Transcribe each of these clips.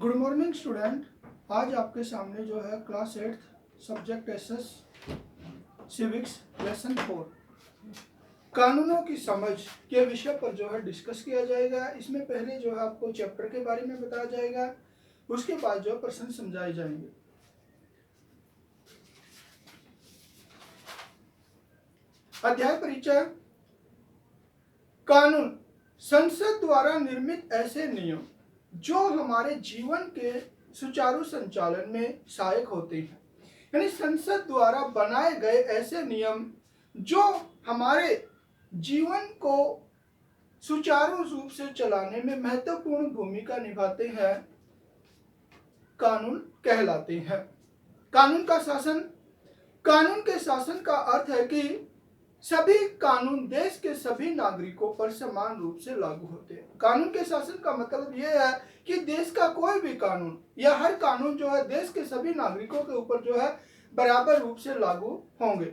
Good morning student. आज आपके सामने जो है class 8 subject SS civics lesson 4 कानूनों की समझ के विषय पर जो है डिस्कस किया जाएगा। इसमें पहले जो है आपको चैप्टर के बारे में बताया जाएगा, उसके बाद जो प्रश्न समझाए जाएंगे। अध्याय परिचय। कानून संसद द्वारा निर्मित ऐसे नियम जो हमारे जीवन के सुचारू संचालन में सहायक होते हैं, यानी संसद द्वारा बनाए गए ऐसे नियम जो हमारे जीवन को सुचारू रूप से चलाने में महत्वपूर्ण भूमिका निभाते हैं, कानून कहलाते हैं। कानून का शासन। कानून के शासन का अर्थ है कि सभी कानून देश के सभी नागरिकों पर समान रूप से लागू होते हैं। कानून के शासन का मतलब यह है कि देश का कोई भी कानून या हर कानून जो है देश के सभी नागरिकों के ऊपर जो है बराबर रूप से लागू होंगे।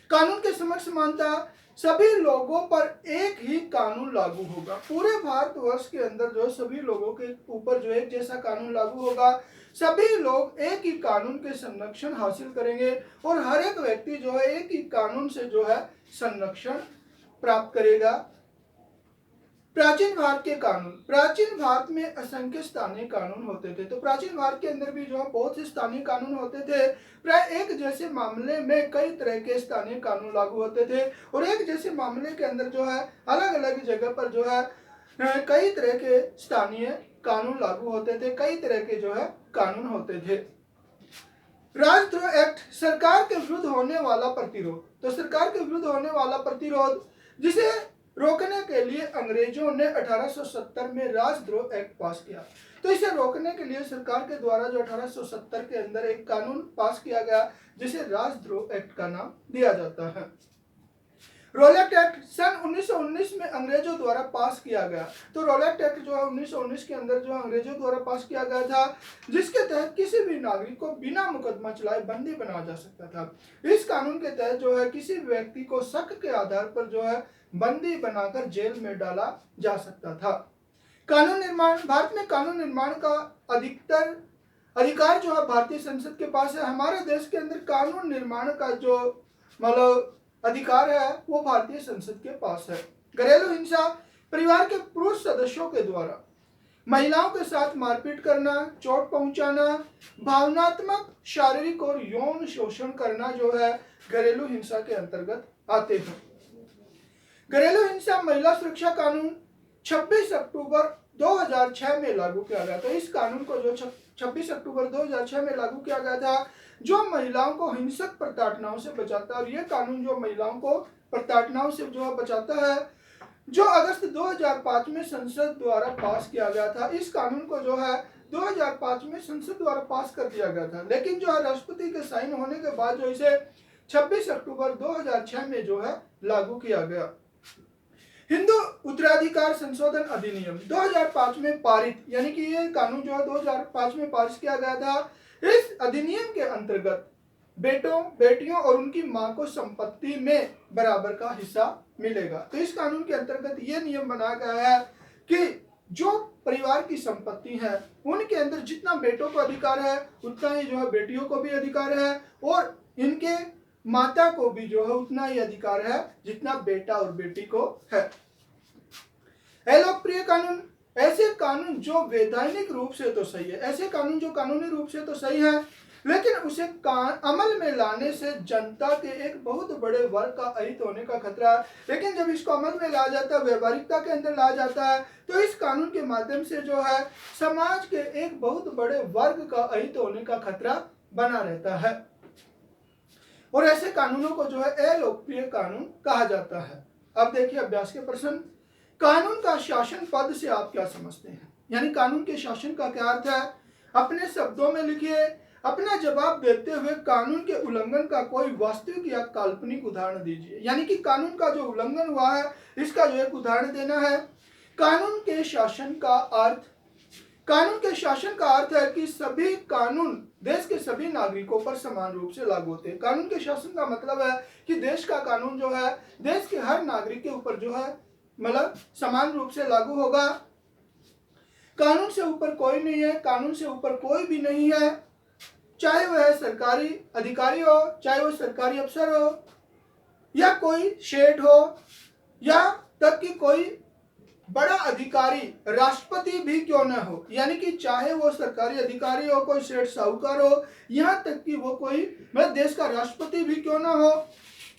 कानून के समक्ष समानता। सभी लोगों पर एक ही कानून लागू होगा। पूरे भारतवर्ष के अंदर जो सभी लोगों के ऊपर जो एक जैसा कानून लागू होगा। सभी लोग एक ही कानून के संरक्षण हासिल करेंगे और हर एक व्यक्ति जो है एक ही कानून से जो है संरक्षण प्राप्त करेगा। प्राचीन भारत के कानून। प्राचीन भारत में असंख्य स्थानीय कानून होते थे, तो प्राचीन भारत के अंदर भी जो है बहुत से स्थानीय कानून होते थे। प्राय एक जैसे मामले में कई तरह के स्थानीय कानून लागू होते थे और एक जैसे मामले के अंदर जो है अलग अलग जगह पर जो है कई तरह के स्थानीय कानून लागू होते थे, कई तरह के जो है कानून होते थे। राजद्रोह एक्ट। सरकार के विरुद्ध होने वाला प्रतिरोध। तो सरकार के विरुद्ध होने वाला प्रतिरोध जिसे रोकने के लिए अंग्रेजों ने 1870 में राजद्रोह एक्ट पास किया। तो इसे रोकने के लिए सरकार के द्वारा जो 1870 के अंदर एक कानून पास किया गया जिसे राजद्रोह एक्ट का नाम दिया जाता है। रोलेट एक्ट सन 1919 में अंग्रेजों द्वारा पास किया गया। तो रोलेट एक्ट जो है 1919 के अंदर जो अंग्रेजों द्वारा पास किया गया था, जिसके तहत किसी भी नागरिक को बिना मुकदमा चलाए बंदी बनाया जा सकता था। इस कानून के तहत जो है किसी व्यक्ति को शक के आधार पर जो है बंदी बनाकर जेल में डाला जा सकता था। कानून निर्माण। भारत में कानून निर्माण का अधिकतर अधिकार जो है भारतीय संसद के पास है। हमारे देश के अंदर कानून निर्माण का जो मतलब अधिकार है वो भारतीय संसद के पास है। घरेलू हिंसा। परिवार के पुरुष सदस्यों के द्वारा महिलाओं के साथ मारपीट करना, चोट पहुंचाना, भावनात्मक, शारीरिक और यौन शोषण करना जो है घरेलू हिंसा के अंतर्गत आते हैं। घरेलू हिंसा महिला सुरक्षा कानून 26 अक्टूबर 2006 में लागू किया गया था। इस कानून को जो 26 अक्टूबर 2006 में लागू किया गया था, जो महिलाओं को हिंसक प्रताड़नाओं से बचाता है। और यह कानून जो महिलाओं को प्रताड़नाओं से जो है बचाता है, जो अगस्त 2005 में संसद द्वारा पास किया गया था। इस कानून को जो है 2005 में संसद द्वारा पास कर दिया गया था, लेकिन जो है राष्ट्रपति के साइन होने के बाद जो इसे 26 अक्टूबर 2006 में जो है लागू किया गया। हिंदू उत्तराधिकार संशोधन अधिनियम 2005 में पारित, यानी कि ये कानून जो है 2005 में पारित किया गया था। इस अधिनियम के अंतर्गत बेटों, बेटियों और उनकी मां को संपत्ति में बराबर का हिस्सा मिलेगा। तो इस कानून के अंतर्गत ये नियम बनाया गया है कि जो परिवार की संपत्ति है उनके अंदर जितना बेटों को अधिकार है उतना ही जो है बेटियों को भी अधिकार है, और इनके माता को भी जो है उतना ही अधिकार है जितना बेटा और बेटी को है। अलोकप्रिय कानून। ऐसे कानून जो वैधानिक रूप से तो सही है, ऐसे कानून जो कानूनी रूप से तो सही है, लेकिन उसे अमल में लाने से जनता के एक बहुत बड़े वर्ग का अहित होने का खतरा है। लेकिन जब इसको अमल में लाया जाता है, व्यवहारिकता के अंदर लाया जाता है, तो इस कानून के माध्यम से जो है समाज के एक बहुत बड़े वर्ग का अहित होने का खतरा बना रहता है, और ऐसे कानूनों को जो है अलोकप्रिय कानून कहा जाता है। अब देखिए अभ्यास के प्रश्न। कानून का शासन पद से आप क्या समझते हैं, यानी कानून के शासन का क्या अर्थ है, अपने शब्दों में लिखिए। अपना जवाब देते हुए कानून के उल्लंघन का कोई वास्तविक या काल्पनिक उदाहरण दीजिए, यानी कि कानून का जो उल्लंघन हुआ है इसका जो एक उदाहरण देना है। कानून के शासन का अर्थ। कानून के शासन का अर्थ है कि सभी कानून देश के सभी नागरिकों पर समान रूप से लागू होते हैं। कानून के शासन का मतलब है कि देश का कानून जो है देश के हर नागरिक के ऊपर जो है मतलब समान रूप से लागू होगा। कानून से ऊपर कोई नहीं है, कानून से ऊपर कोई भी नहीं है, चाहे वह सरकारी अधिकारी हो, चाहे वह सरकारी अफसर हो, या कोई शेठ हो, या तक कि कोई बड़ा अधिकारी राष्ट्रपति भी क्यों न हो, यानी कि चाहे वो सरकारी अधिकारी हो, कोई सेठ साहूकार हो, यहाँ तक कि वो कोई मतलब देश का राष्ट्रपति भी क्यों न हो,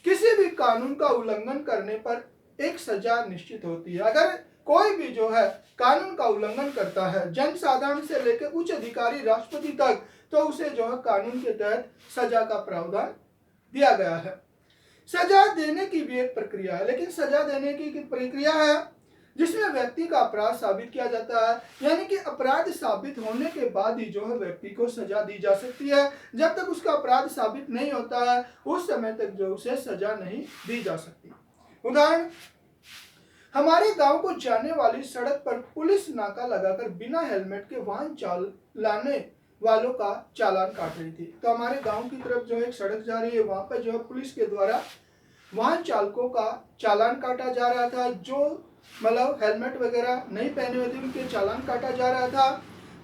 किसी भी कानून का उल्लंघन करने पर एक सजा निश्चित होती है। अगर कोई भी जो है कानून का उल्लंघन करता है, जनसाधारण से लेकर उच्च अधिकारी राष्ट्रपति तक, तो उसे जो है कानून के तहत सजा का प्रावधान दिया गया है। सजा देने की भी एक प्रक्रिया है, लेकिन सजा देने की प्रक्रिया है जिसमें व्यक्ति का अपराध साबित किया जाता है, यानी कि अपराध साबित होने के बाद ही जो है व्यक्ति को सजा दी जा सकती है। जब तक उसका अपराध साबित नहीं होता है उस समय तक जो उसे सजा नहीं दी जा सकती। उदाहरण, हमारे गांव को जाने वाली सड़क पर पुलिस नाका लगाकर बिना हेलमेट के वाहन चलाने वालों का चालान काट रही थी। तो हमारे गांव की तरफ जो एक सड़क जा रही है, वहां पर जो है पुलिस के द्वारा वाहन चालकों का चालान काटा जा रहा था। जो मतलब हेलमेट वगैरह नहीं पहने हुए थे उनके चालान काटा जा रहा था।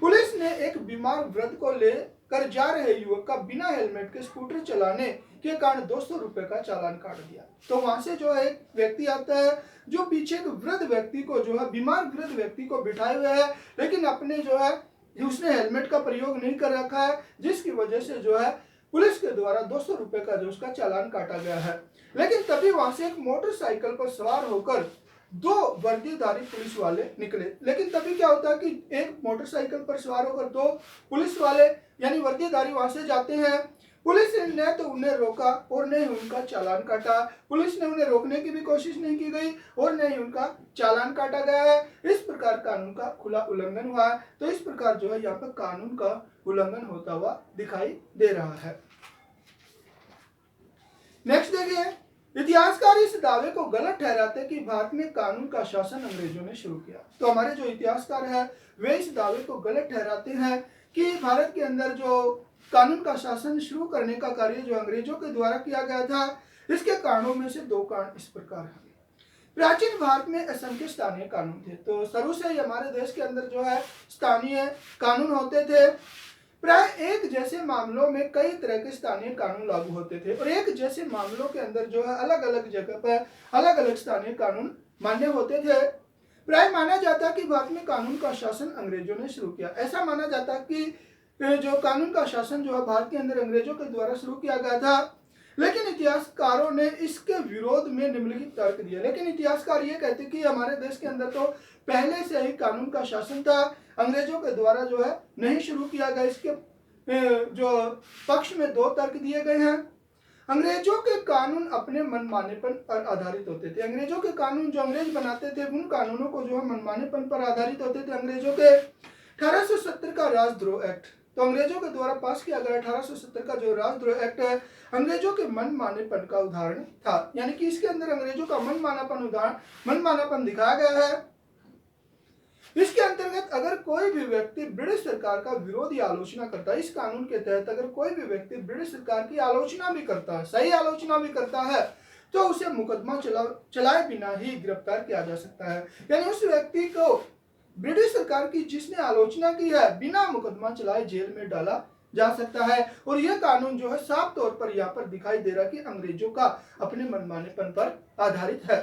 पुलिस ने एक बीमार वृद्ध को लेकर जा रहे युवक का बिना हेलमेट के स्कूटर चलाने के कारण 200 रुपए का चालान काट दिया। तो वहां से जो है एक व्यक्ति आता है जो पीछे एक वृद्ध व्यक्ति को जो है बीमार वृद्ध व्यक्ति को बिठाए हुए है, लेकिन अपने जो है उसने हेलमेट का प्रयोग नहीं कर रखा है, जिसकी वजह से जो है पुलिस के द्वारा 200 रुपए का जो उसका चालान काटा गया है। लेकिन तभी वहां से एक मोटरसाइकिल पर सवार होकर 2 वर्दीधारी पुलिस वाले निकले। लेकिन तभी क्या होता है कि एक मोटरसाइकिल पर सवार होकर 2 पुलिस वाले यानी वर्दीधारी वहां से जाते हैं। पुलिस ने तो उन्हें रोका और न ही उनका चालान काटा। पुलिस ने उन्हें रोकने की भी कोशिश नहीं की गई और न ही उनका चालान काटा गया है। इस प्रकार कानून का खुला उल्लंघन हुआ है। तो इस प्रकार जो है यहाँ पर कानून का उल्लंघन होता हुआ दिखाई दे रहा है। नेक्स्ट देखिए, इतिहासकार इस दावे को गलत ठहराते कि भारत में कानून का शासन अंग्रेजों ने शुरू किया। तो हमारे जो इतिहासकार हैं वे इस दावे को गलत ठहराते हैं कि भारत के अंदर जो कानून का शासन शुरू करने का कार्य जो अंग्रेजों के द्वारा किया गया था। इसके कारणों में से 2 कारण इस प्रकार हैं। प्राचीन भारत में असंख्य स्थानीय कानून थे। तो शुरू से ही हमारे देश के अंदर जो है स्थानीय कानून होते थे। प्राय एक जैसे मामलों में कई तरह के स्थानीय कानून लागू होते थे और एक जैसे मामलों के अंदर जो है अलग अलग जगह पर अलग अलग स्थानीय कानून मान्य होते थे। प्राय माना जाता है कि भारत में कानून का शासन अंग्रेजों ने शुरू किया। ऐसा माना जाता है कि जो कानून का शासन जो है भारत के अंदर अंग्रेजों के द्वारा शुरू किया गया था। लेकिन इतिहासकारों ने इसके विरोध में निम्नलिखित तर्क दिया। लेकिन इतिहासकार ये कहते कि हमारे देश के अंदर तो पहले से ही कानून का शासन था, अंग्रेजों के द्वारा जो है नहीं शुरू किया गया। इसके जो पक्ष में 2 तर्क दिए गए हैं। अंग्रेजों के कानून अपने मनमानेपन पर आधारित होते थे। अंग्रेजों के कानून जो अंग्रेज बनाते थे उन कानूनों को जो है मनमानेपन पर आधारित होते थे। अंग्रेजों के 1870 का राजद्रोह एक्ट, तो अंग्रेजों के द्वारा पास किया गया 1870 का जो राजद्रोह एक्ट है अंग्रेजों के मनमानेपन का उदाहरण था। यानी कि इसके अंदर अंग्रेजों का मनमानापन दिखाया गया है। इसके अंतर्गत अगर कोई भी व्यक्ति ब्रिटिश सरकार का विरोध या आलोचना करता है, इस कानून के तहत अगर कोई भी व्यक्ति ब्रिटिश सरकार की आलोचना भी करता है, सही आलोचना भी करता है, तो उसे मुकदमा चलाए बिना ही गिरफ्तार किया जा सकता है। यानी उस व्यक्ति को ब्रिटिश सरकार की जिसने आलोचना की है बिना मुकदमा चलाए जेल में डाला जा सकता है। और यह कानून जो है साफ तौर पर यहाँ पर दिखाई दे रहा है कि अंग्रेजों का अपने मनमानेपन पर आधारित है।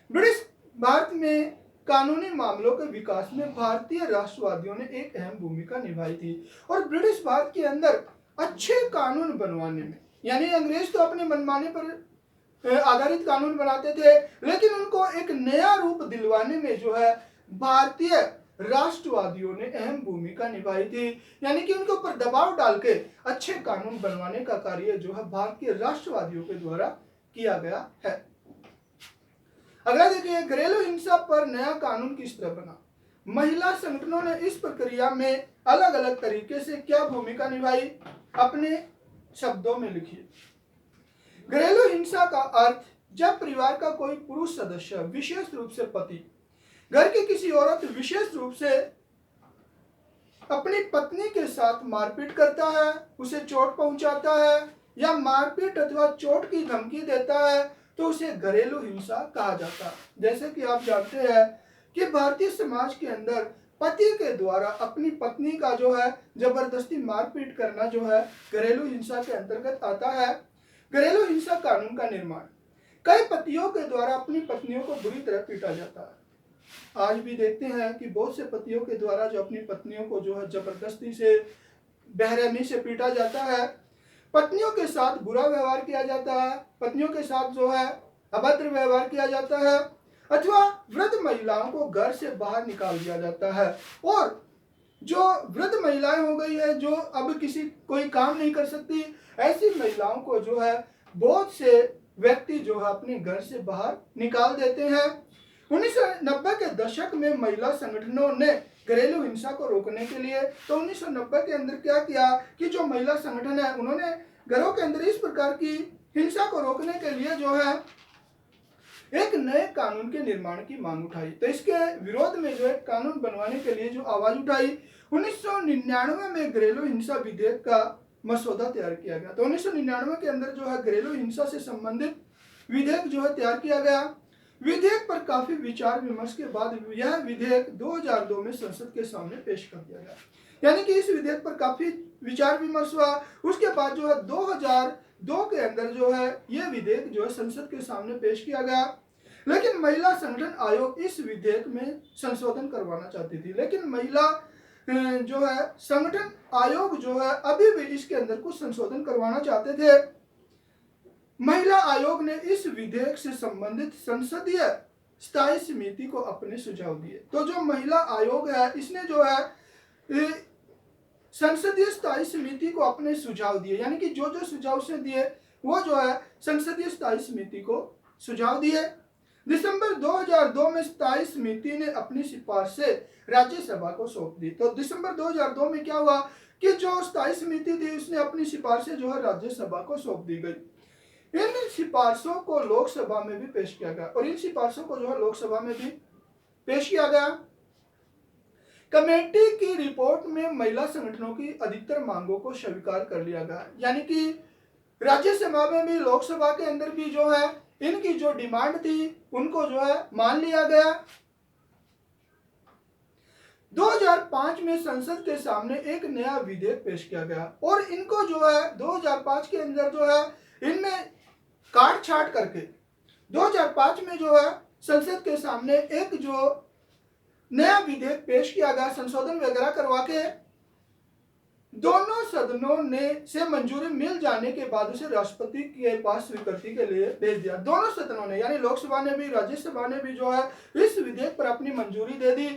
ब्रिटिश भारत में कानूनी मामलों के विकास में भारतीय राष्ट्रवादियों ने एक अहम भूमिका निभाई थी और ब्रिटिश भारत के अंदर अच्छे कानून बनवाने में, यानी अंग्रेज तो अपने मनमाने पर आधारित कानून बनाते थे, लेकिन उनको एक नया रूप दिलवाने में जो है भारतीय राष्ट्रवादियों ने अहम भूमिका निभाई थी। यानी कि उनके ऊपर दबाव डाल के अच्छे कानून बनवाने का कार्य जो है भारतीय राष्ट्रवादियों के द्वारा किया गया है। अगला देखिए, घरेलू हिंसा पर नया कानून किस तरह बना। महिला संगठनों ने इस प्रक्रिया में अलग अलग तरीके से क्या भूमिका निभाई, अपने शब्दों में लिखिए। घरेलू हिंसा का अर्थ जब परिवार का कोई पुरुष सदस्य, विशेष रूप से पति, घर की किसी औरत, विशेष रूप से अपनी पत्नी के साथ मारपीट करता है, उसे चोट पहुंचाता है या मारपीट अथवा चोट की धमकी देता है, तो उसे घरेलू हिंसा कहा जाता है। जैसे कि आप जानते हैं कि भारतीय समाज के अंदर पति के द्वारा अपनी पत्नी का जो है जबरदस्ती मारपीट करना जो है घरेलू हिंसा के अंतर्गत आता है। घरेलू हिंसा कानून का निर्माण। कई पतियों के द्वारा अपनी पत्नियों को बुरी तरह पीटा जाता है। आज भी देखते हैं कि बहुत से पतियों के द्वारा जो अपनी पत्नियों को जो है जबरदस्ती से, बेरहमी से पीटा जाता है। पत्नियों के साथ बुरा व्यवहार किया जाता है, पत्नियों के साथ जो है अभद्र व्यवहार किया जाता है, अथवा वृद्ध महिलाओं को घर से बाहर निकाल दिया जाता है। और जो वृद्ध महिलाएं हो गई है, जो अब कोई काम नहीं कर सकती, ऐसी महिलाओं को जो है बहुत से व्यक्ति जो है अपने घर से बाहर निकाल देते हैं। 1990 के दशक में महिला संगठनों ने घरेलू हिंसा को रोकने के लिए, तो 1990 के अंदर क्या किया कि जो महिला संगठन है उन्होंने घरों के अंदर इस प्रकार की हिंसा को रोकने के लिए जो है एक नए कानून के निर्माण की मांग उठाई। तो इसके विरोध में जो है कानून बनवाने के लिए जो आवाज उठाई, 1999 में घरेलू हिंसा विधेयक का मसौदा तैयार किया गया। तो 1999 के अंदर जो है घरेलू हिंसा से संबंधित विधेयक जो है तैयार किया गया। विधेयक पर काफी विचार विमर्श के बाद यह विधेयक 2002 में संसद के सामने पेश कर दिया गया। यानी कि इस विधेयक पर काफी विचार विमर्श हुआ। उसके बाद जो है 2002 के अंदर जो है यह विधेयक जो है संसद के सामने पेश किया गया। लेकिन महिला संगठन आयोग इस विधेयक में संशोधन करवाना चाहती थी, लेकिन महिला जो है संगठन आयोग जो है अभी भी इसके अंदर कुछ संशोधन करवाना चाहते थे। महिला आयोग ने इस विधेयक से संबंधित संसदीय स्थायी समिति को अपने सुझाव दिए। तो जो महिला आयोग है इसने जो है संसदीय स्थायी समिति को अपने सुझाव दिए, यानी कि जो जो सुझाव से दिए वो जो है संसदीय स्थायी समिति को सुझाव दिए। दिसंबर 2002 में स्थायी समिति ने अपनी सिफारिशें राज्यसभा को सौंप दी। तो दिसंबर 2002 में क्या हुआ कि जो स्थायी समिति थी उसने अपनी सिफारिशें जो है राज्यसभा को सौंप दी गई। इन सिफारिशों को लोकसभा में भी पेश किया गया और इन सिफारिशों को जो है लोकसभा में भी पेश किया गया। कमेटी की रिपोर्ट में महिला संगठनों की अधिकतर मांगों को स्वीकार कर लिया गया, यानी कि राज्यसभा में भी लोकसभा के अंदर भी जो है इनकी जो डिमांड थी उनको जो है मान लिया गया। 2005 में संसद के सामने एक नया विधेयक पेश किया गया और इनको जो है 2005 के अंदर जो है इनमें काट छाट करके 2005 में जो है संसद के सामने एक जो नया विधेयक पेश किया गया, संशोधन वगैरह करवा के दोनों सदनों ने से मंजूरी मिल जाने के बाद उसे राष्ट्रपति के पास स्वीकृति के लिए भेज दिया। दोनों सदनों ने, यानी लोकसभा ने भी राज्यसभा ने भी जो है इस विधेयक पर अपनी मंजूरी दे दी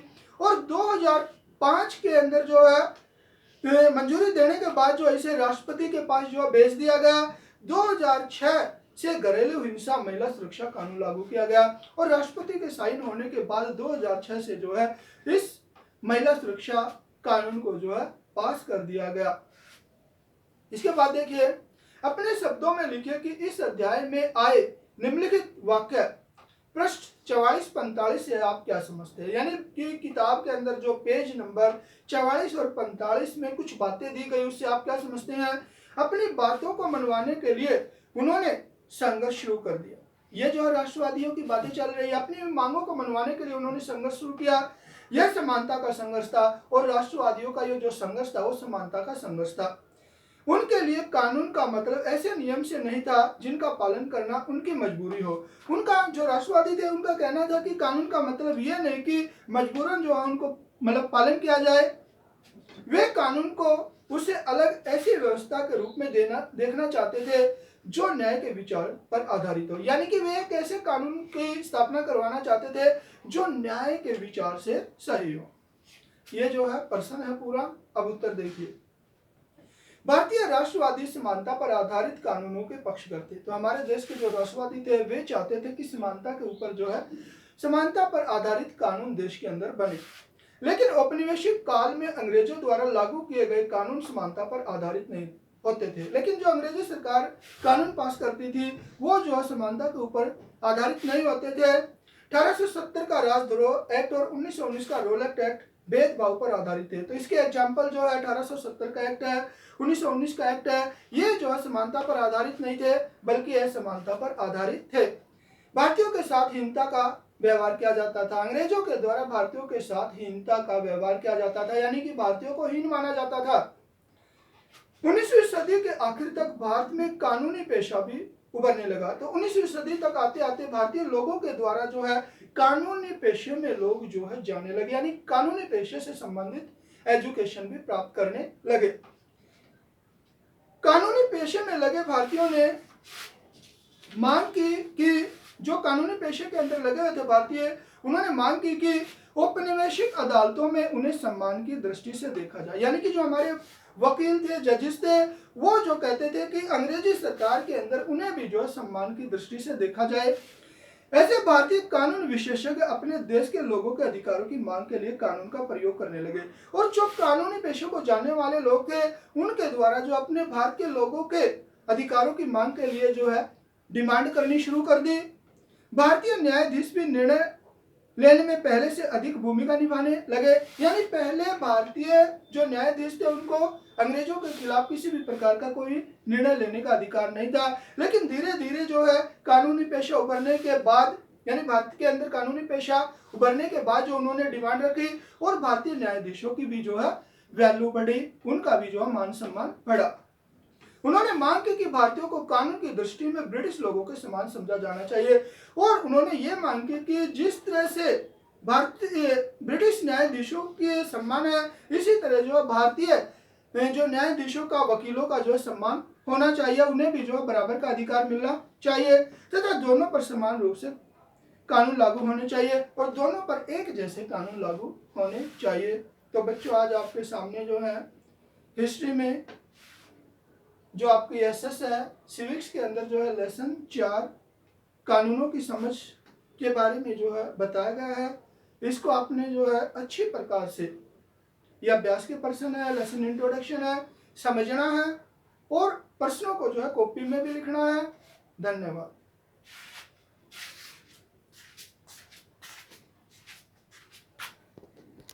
और 2005 के अंदर जो है मंजूरी देने के बाद जो इसे राष्ट्रपति के पास जो है भेज दिया गया। 2006 से घरेलू हिंसा महिला सुरक्षा कानून लागू किया गया और राष्ट्रपति के साइन होने के बाद 2006 से जो है इस महिला सुरक्षा कानून को जो है पास कर दिया गया। इसके बाद देखिए, अपने शब्दों में लिखिए कि इस अध्याय में आए निम्नलिखित वाक्य पृष्ठ 44-45 से आप क्या समझते हैं। यानी कि किताब के अंदर जो पेज नंबर 44 और 45 में कुछ बातें दी गई उससे आप क्या समझते हैं। अपनी बातों को मनवाने के लिए उन्होंने संघर्ष शुरू कर दिया। ये जो है राष्ट्रवादियों की बातें चल रही है, अपनी मांगों को मनवाने के लिए उन्होंने संघर्ष शुरू किया। यह समानता का संघर्ष था और राष्ट्रवादियों का ये जो संघर्ष था वो समानता का संघर्ष था। उनके लिए कानून का मतलब ऐसे नियम से नहीं था जिनका पालन करना उनकी मजबूरी हो। उनका जो राष्ट्रवादी थे उनका कहना था कि कानून का मतलब यह नहीं कि मजबूरन जो है उनको मतलब पालन किया जाए। वे कानून को उसे अलग ऐसी व्यवस्था के रूप में देखना चाहते थे जो न्याय के विचार पर आधारित हो। यानी कि वे एक ऐसे कानून की स्थापना करवाना चाहते थे जो न्याय के विचार से सही हो। ये जो है प्रश्न है पूरा। अब उत्तर देखिए। भारतीय राष्ट्रवादी समानता पर आधारित कानूनों के पक्षधर थे। तो हमारे देश के जो राष्ट्रवादी थे वे चाहते थे कि समानता के ऊपर जो है समानता पर आधारित कानून देश के अंदर बने। लेकिन औपनिवेशिक काल में अंग्रेजों द्वारा लागू किए गए कानून समानता पर आधारित नहीं होते थे। लेकिन जो अंग्रेजी सरकार कानून पास करती थी वो जो है समानता के ऊपर आधारित नहीं होते थे। 1870 का राजद्रोह एक्ट और 1919 का रोलेट एक्ट भेदभाव पर आधारित है। तो इसके एग्जाम्पल जो है 1870 का एक्ट है, 1919 का एक्ट है, ये जो है समानता पर आधारित नहीं थे बल्कि यह समानता पर आधारित थे। भारतीयों के साथ हीनता का व्यवहार किया जाता था। अंग्रेजों के द्वारा भारतीयों के साथ हीनता का व्यवहार किया जाता था, यानी कि भारतीयों को हीन माना जाता था। 19वीं सदी के आखिर तक भारत में कानूनी पेशा भी उभरने लगा। तो 19वीं सदी तक आते आते भारतीय लोगों के द्वारा जो है कानूनी पेशे में लोग जो है जाने लगे, यानी कानूनी पेशे से संबंधित एजुकेशन भी प्राप्त करने लगे। कानूनी पेशे में लगे भारतीयों ने मांग की कि जो कानूनी पेशे के अंदर लगे हुए थे भारतीय, उन्होंने मांग की कि औपनिवेशिक अदालतों में उन्हें सम्मान की दृष्टि से देखा जाए, यानी कि जो हमारे वकील थे, जजेस थे, वो जो कहते थे कि अंग्रेजी सरकार के अंदर उन्हें भी जो है सम्मान की दृष्टि से देखा जाए। ऐसे भारतीय कानून विशेषज्ञ अपने देश के लोगों के अधिकारों की मांग के लिए कानून का प्रयोग करने लगे, और जो कानूनी पेशे को जानने वाले लोग थे, उनके द्वारा जो अपने भारत के लोगों के अधिकारों की मांग के लिए जो है डिमांड करनी शुरू कर दी। भारतीय न्यायाधीश भी निर्णय लेने में पहले से अधिक भूमिका निभाने लगे, यानी पहले भारतीय जो न्यायाधीश थे उनको अंग्रेजों के खिलाफ किसी भी प्रकार का कोई निर्णय लेने का अधिकार नहीं था। लेकिन धीरे धीरे जो है कानूनी पेशा उभरने के बाद, यानी भारत के अंदर कानूनी पेशा उभरने के बाद जो उन्होंने डिमांड रखी, और भारतीय न्यायाधीशों की भी जो है वैल्यू बढ़ी, उनका भी जो है मान सम्मान बढ़ा। उन्होंने मांग की कि भारतीयों को कानून की दृष्टि में ब्रिटिश लोगों के समान समझा जाना चाहिए, और उन्होंने ये मांग की कि जिस तरह से भारतीय ब्रिटिश न्यायाधीशों के सम्मान है, इसी तरह जो भारतीय जो न्यायाधीशों का, वकीलों का जो है सम्मान होना चाहिए, उन्हें भी जो है बराबर का अधिकार मिलना चाहिए, तथा दोनों पर समान रूप से कानून लागू होने चाहिए, और दोनों पर एक जैसे कानून लागू होने चाहिए। तो बच्चों, आज आपके सामने जो है हिस्ट्री में जो आपकी एसएस है, सिविक्स के अंदर जो है लेसन 4 कानूनों की समझ के बारे में जो है बताया गया है। इसको आपने जो है अच्छी प्रकार से, यह अभ्यास के प्रश्न है, लेसन इंट्रोडक्शन है, समझना है, और प्रश्नों को जो है कॉपी में भी लिखना है। धन्यवाद।